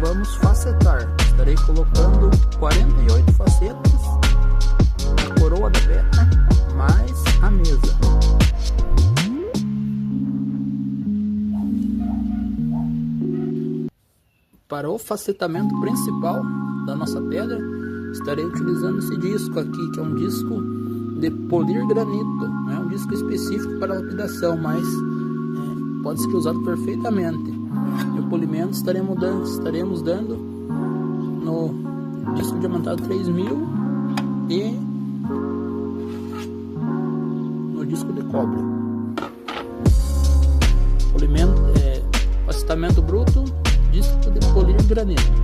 vamos facetar. Estarei colocando 48 facetas na coroa da pedra, mais a mesa. Para o facetamento principal da nossa pedra, estarei utilizando esse disco aqui, que é um disco de polir granito. Não é um disco específico para lapidação, mas pode ser usado perfeitamente. E o polimento estaremos dando no disco diamantado 3000 e no disco de cobre. Polimento, facetamento bruto, disco de polir granito.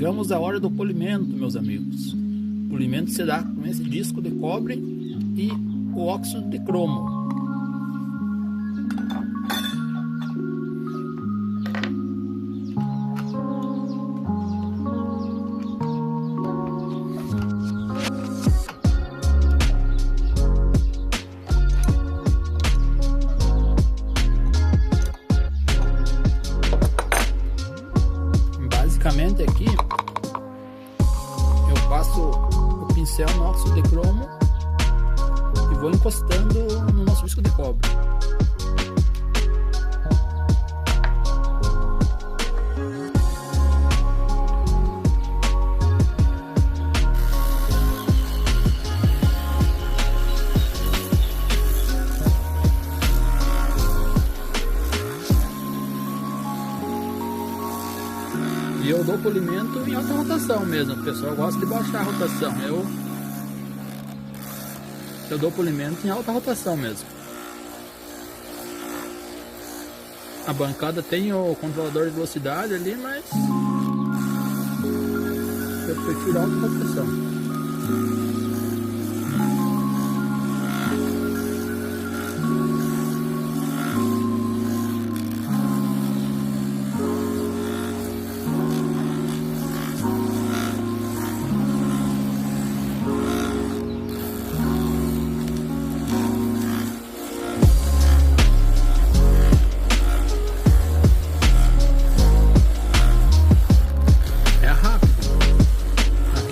Chegamos à hora do polimento, meus amigos. O polimento será com esse disco de cobre e o óxido de cromo. Basicamente aqui eu passo o pincel no óxido de cromo e vou encostando no nosso disco de cobre. E eu dou polimento em alta rotação mesmo. O pessoal gosta de baixar a rotação. Eu dou polimento em alta rotação mesmo. A bancada tem o controlador de velocidade ali, mas eu prefiro alta rotação.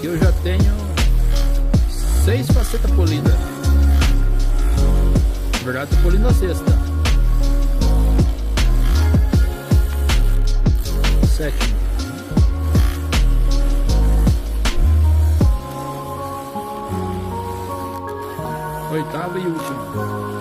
Eu já tenho 6 facetas polidas. Na verdade, tô polindo a sexta. 7ª. 8ª e última.